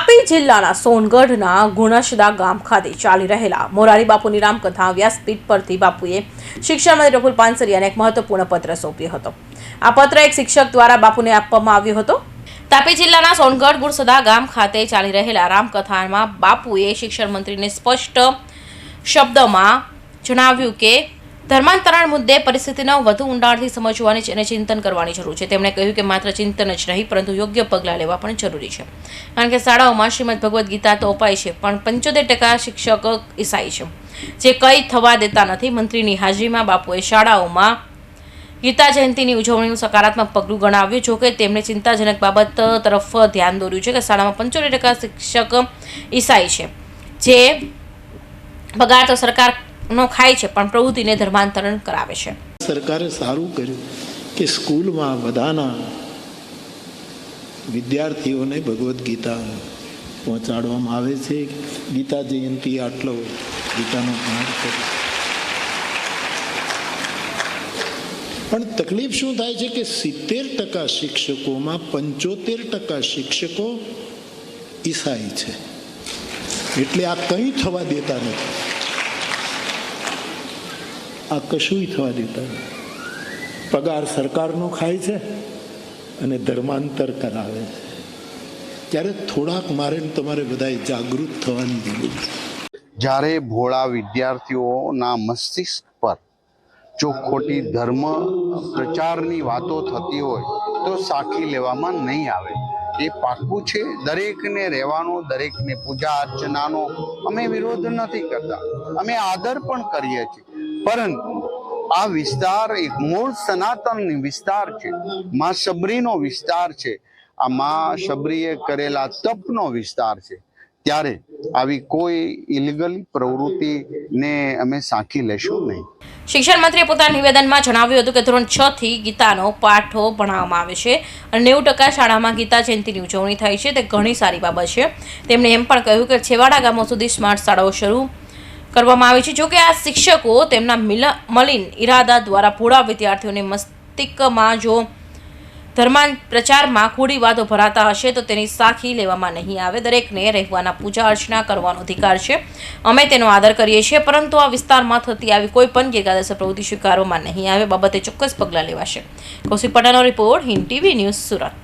તાપી જિલ્લાના સોનગઢના ગુણસદા ગામ ખાતે ચાલી રહેલા મોરારી બાપુની રામકથા વ્યાસપીઠ પરથી બાપુએ શિક્ષણ મંત્રી પ્રફુલ્લ પાનસરિયાને એક મહત્વપૂર્ણ પત્ર સોંપ્યો હતો। આ પત્ર એક શિક્ષક દ્વારા બાપુને આપવામાં આવ્યો હતો। તાપી જિલ્લાના સોનગઢ ગુણસદા ગામ ખાતે ચાલી રહેલા રામકથામાં બાપુએ શિક્ષણ મંત્રીને સ્પષ્ટ શબ્દોમાં જણાવ્યું કે ધર્માંતરણ મુદ્દે પરિસ્થિતિનો વધુ ઊંડાણથી સમજવાની અને ચિંતન કરવાની જરૂર છે। તેમણે કહ્યું કે માત્ર ચિંતન જ નહીં પરંતુ યોગ્ય પગલાં લેવા પણ જરૂરી છે, કારણ કે શાળાઓમાં શ્રીમદ ભગવદ્ ગીતા તો અપાય છે પણ 75% શિક્ષકો ઈસાઈ છે, જે કંઈ થવા દેતા નથી। મંત્રીની હાજરીમાં બાપુએ શાળાઓમાં ગીતા જયંતિની ઉજવણીનું સકારાત્મક પગલું ગણાવ્યું। જોકે તેમણે ચિંતાજનક બાબત તરફ ધ્યાન દોર્યું છે કે શાળામાં 75% શિક્ષક ઈસાઈ છે, જે પગાર તો સરકાર નો ખાય છે પણ પ્રવૃત્તિને ધર્માંતરણ કરાવે છે। સરકારે સારું કર્યું કે સ્કૂલમાં બધાના વિદ્યાર્થીઓને ભગવદ્ ગીતા પહોંચાડવામાં આવે છે। ગીતા જયંતિ આટલો ગીતાનો પાઠ કરે, પણ તકલીફ શું થાય છે કે 70% શિક્ષકોમાં 75% શિક્ષકો ઈસાઈ છે, એટલે આ કંઈ થવા દેતા નથી, આ કશું થવા દેતા નથી। પગાર સરકારનો ખાય છે અને ધર્માંતર કરાવે છે, ત્યારે થોડાક મારે તમારે બધાએ જાગૃત થવાની જરૂર છે। જ્યારે ભોળા વિદ્યાર્થીઓના મસ્તિષ્ક પર જો ખોટી ધર્મ પ્રચારની વાતો થતી હોય તો સાખી લેવામાં નહીં આવે। એ પાક્કું છે, દરેકને રહેવાનો, દરેકને પૂજા અર્ચનાનો અમે વિરોધ નથી કરતા, અમે આદર પણ કરીએ છીએ, પરંતુ આ વિસ્તાર એક મૂળ સનાતન વિસ્તાર છે, મા શબરીનો વિસ્તાર છે, આ મા શબરીએ કરેલા તપનો વિસ્તાર છે, ત્યારે આવી કોઈ ઇલીગલ પ્રવૃત્તિને અમે સાંખી લેશું નહીં। શિક્ષણ મંત્રીએ પોતાના નિવેદનમાં જણાવ્યું હતું કે ધોરણ 6 થી ગીતાનો પાઠો ભણાવવામાં આવે છે અને 90% શાળામાં ગીતા જયંતિની ઉજવણી થાય છે, તે ઘણી સારી બાબત છે। તેમણે એમ પણ કહ્યું કે છેવાડા ગામો સુધી સ્માર્ટ શાળાઓ શરૂ કરવામાં આવી છે। જોકે આ શિક્ષકો તેમના મલિન ઈરાદા દ્વારા ભોળા વિદ્યાર્થીઓને મસ્તિષ્કમાં જો ધર્માંત પ્રચારમાં ખોટી વાતો ભરાતા હશે તો તેની સાખી લેવામાં નહીં આવે। દરેકને રહેવાના પૂજા અર્ચના કરવાનો અધિકાર છે, અમે તેનો આદર કરીએ છીએ, પરંતુ આ વિસ્તારમાં થતી આવી કોઈ પણ ગેરકાયદેસર પ્રવૃત્તિ સ્વીકારવામાં નહીં આવે, બાબતે ચોક્કસ પગલાં લેવાશે। કૌશિક પટેલનો report, Hind TV news, Surat.